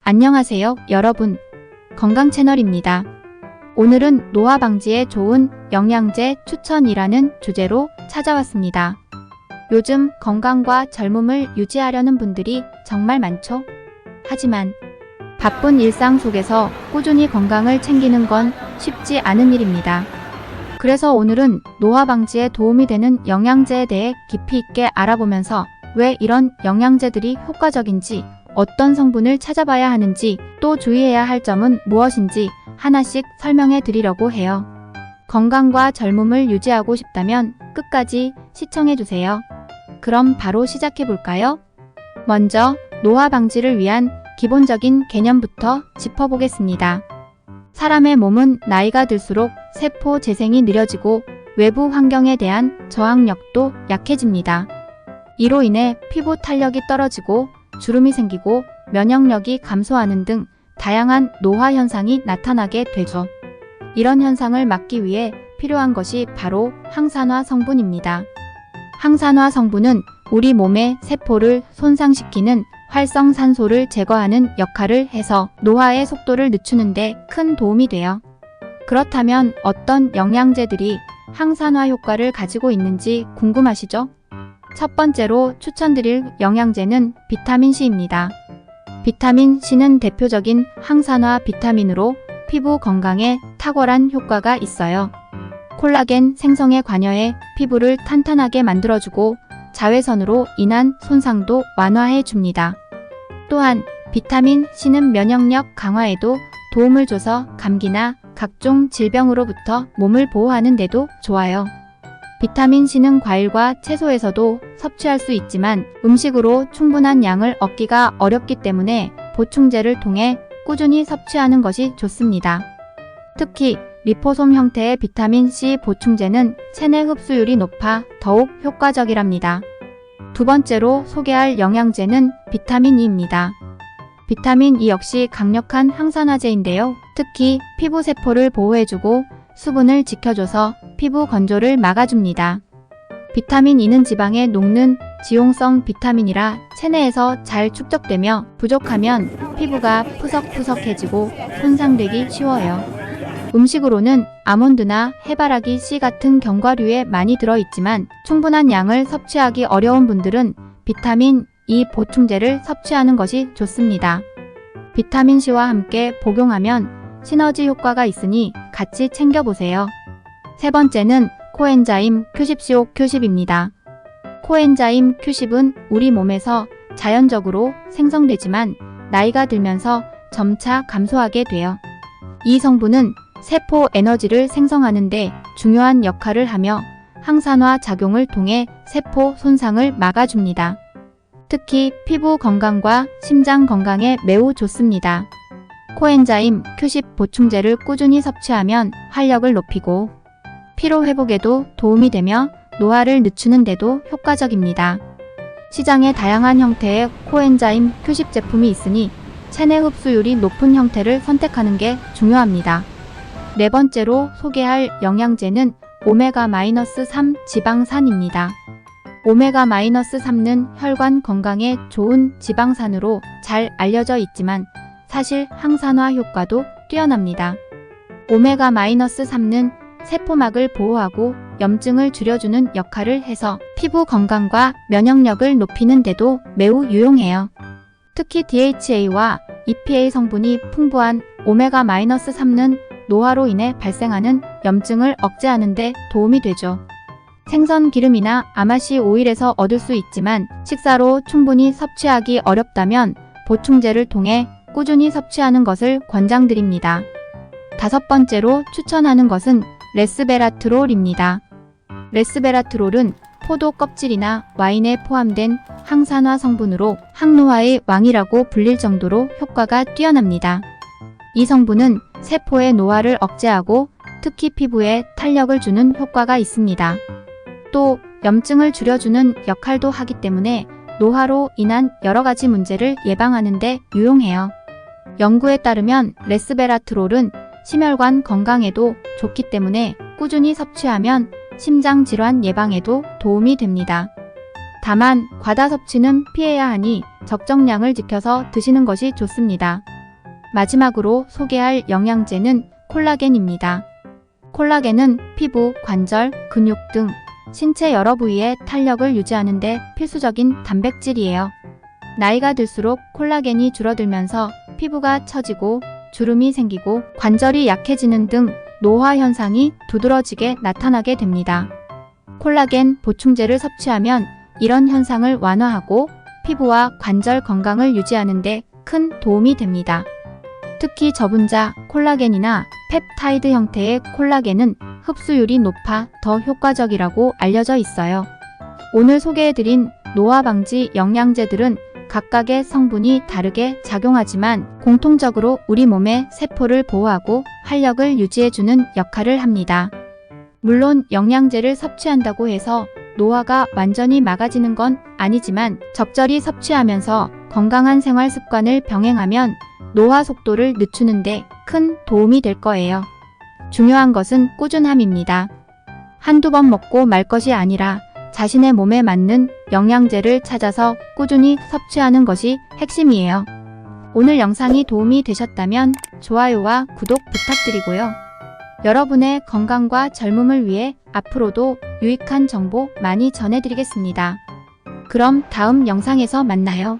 안녕하세요, 여러분. 건강 채널입니다. 오늘은 노화 방지에 좋은 영양제 추천이라는 주제로 찾아왔습니다. 요즘 건강과 젊음을 유지하려는 분들이 정말 많죠? 하지만 바쁜 일상 속에서 꾸준히 건강을 챙기는 건 쉽지 않은 일입니다. 그래서 오늘은 노화 방지에 도움이 되는 영양제에 대해 깊이 있게 알아보면서 왜 이런 영양제들이 효과적인지, 어떤 성분을 찾아봐야 하는지, 또 주의해야 할 점은 무엇인지 하나씩 설명해 드리려고 해요. 건강과 젊음을 유지하고 싶다면 끝까지 시청해 주세요. 그럼 바로 시작해 볼까요? 먼저 노화 방지를 위한 기본적인 개념부터 짚어보겠습니다. 사람의 몸은 나이가 들수록 세포 재생이 느려지고 외부 환경에 대한 저항력도 약해집니다. 이로 인해 피부 탄력이 떨어지고 주름이 생기고 면역력이 감소하는 등 다양한 노화 현상이 나타나게 되죠. 이런 현상을 막기 위해 필요한 것이 바로 항산화 성분입니다. 항산화 성분은 우리 몸의 세포를 손상시키는 활성산소를 제거하는 역할을 해서 노화의 속도를 늦추는 데 큰 도움이 돼요. 그렇다면 어떤 영양제들이 항산화 효과를 가지고 있는지 궁금하시죠? 첫 번째로 추천드릴 영양제는 비타민C입니다. 비타민C는 대표적인 항산화 비타민으로 피부 건강에 탁월한 효과가 있어요. 콜라겐 생성에 관여해 피부를 탄탄하게 만들어주고 자외선으로 인한 손상도 완화해 줍니다. 또한 비타민C는 면역력 강화에도 도움을 줘서 감기나 각종 질병으로부터 몸을 보호하는 데도 좋아요. 비타민C는 과일과 채소에서도 섭취할 수 있지만 음식으로 충분한 양을 얻기가 어렵기 때문에 보충제를 통해 꾸준히 섭취하는 것이 좋습니다. 특히 리포솜 형태의 비타민C 보충제는 체내 흡수율이 높아 더욱 효과적이랍니다. 두 번째로 소개할 영양제는 비타민 E입니다. 비타민 E 역시 강력한 항산화제인데요. 특히 피부 세포를 보호해주고 수분을 지켜줘서 피부 건조를 막아줍니다. 비타민 E는 지방에 녹는 지용성 비타민이라 체내에서 잘 축적되며 부족하면 피부가 푸석푸석해지고 손상되기 쉬워요. 음식으로는 아몬드나 해바라기 씨 같은 견과류에 많이 들어있지만 충분한 양을 섭취하기 어려운 분들은 비타민 E 보충제를 섭취하는 것이 좋습니다. 비타민C와 함께 복용하면 시너지 효과가 있으니 같이 챙겨보세요. 세 번째는 코엔자임 Q10CO Q10입니다. 코엔자임 Q10은 우리 몸에서 자연적으로 생성되지만 나이가 들면서 점차 감소하게 돼요. 이 성분은 세포 에너지를 생성하는 데 중요한 역할을 하며 항산화 작용을 통해 세포 손상을 막아줍니다. 특히 피부 건강과 심장 건강에 매우 좋습니다. 코엔자임 Q10 보충제를 꾸준히 섭취하면 활력을 높이고 피로 회복에도 도움이 되며 노화를 늦추는 데도 효과적입니다. 시장에 다양한 형태의 코엔자임 Q10 제품이 있으니 체내 흡수율이 높은 형태를 선택하는 게 중요합니다. 네 번째로 소개할 영양제는 오메가-3 지방산입니다. 오메가-3는 혈관 건강에 좋은 지방산으로 잘 알려져 있지만 사실 항산화 효과도 뛰어납니다. 오메가-3는 세포막을 보호하고 염증을 줄여주는 역할을 해서 피부 건강과 면역력을 높이는 데도 매우 유용해요. 특히 DHA와 EPA 성분이 풍부한 오메가-3는 노화로 인해 발생하는 염증을 억제하는 데 도움이 되죠. 생선 기름이나 아마시 오일에서 얻을 수 있지만 식사로 충분히 섭취하기 어렵다면 보충제를 통해 꾸준히 섭취하는 것을 권장드립니다. 다섯 번째로 추천하는 것은 레스베라트롤입니다. 레스베라트롤은 포도 껍질이나 와인에 포함된 항산화 성분으로 항노화의 왕이라고 불릴 정도로 효과가 뛰어납니다. 이 성분은 세포의 노화를 억제하고 특히 피부에 탄력을 주는 효과가 있습니다. 또 염증을 줄여주는 역할도 하기 때문에 노화로 인한 여러 가지 문제를 예방하는 데 유용해요. 연구에 따르면 레스베라트롤은 심혈관 건강에도 좋기 때문에 꾸준히 섭취하면 심장 질환 예방에도 도움이 됩니다. 다만 과다 섭취는 피해야 하니 적정량을 지켜서 드시는 것이 좋습니다. 마지막으로 소개할 영양제는 콜라겐입니다. 콜라겐은 피부, 관절, 근육 등 신체 여러 부위의 탄력을 유지하는 데 필수적인 단백질이에요. 나이가 들수록 콜라겐이 줄어들면서 피부가 처지고 주름이 생기고 관절이 약해지는 등 노화 현상이 두드러지게 나타나게 됩니다. 콜라겐 보충제를 섭취하면 이런 현상을 완화하고 피부와 관절 건강을 유지하는 데 큰 도움이 됩니다. 특히 저분자 콜라겐이나 펩타이드 형태의 콜라겐은 흡수율이 높아 더 효과적이라고 알려져 있어요. 오늘 소개해드린 노화 방지 영양제들은 각각의 성분이 다르게 작용하지만 공통적으로 우리 몸의 세포를 보호하고 활력을 유지해주는 역할을 합니다. 물론 영양제를 섭취한다고 해서 노화가 완전히 막아지는 건 아니지만 적절히 섭취하면서 건강한 생활 습관을 병행하면 노화 속도를 늦추는 데 큰 도움이 될 거예요. 중요한 것은 꾸준함입니다. 한두 번 먹고 말 것이 아니라 자신의 몸에 맞는 영양제를 찾아서 꾸준히 섭취하는 것이 핵심이에요. 오늘 영상이 도움이 되셨다면 좋아요와 구독 부탁드리고요. 여러분의 건강과 젊음을 위해 앞으로도 유익한 정보 많이 전해드리겠습니다. 그럼 다음 영상에서 만나요.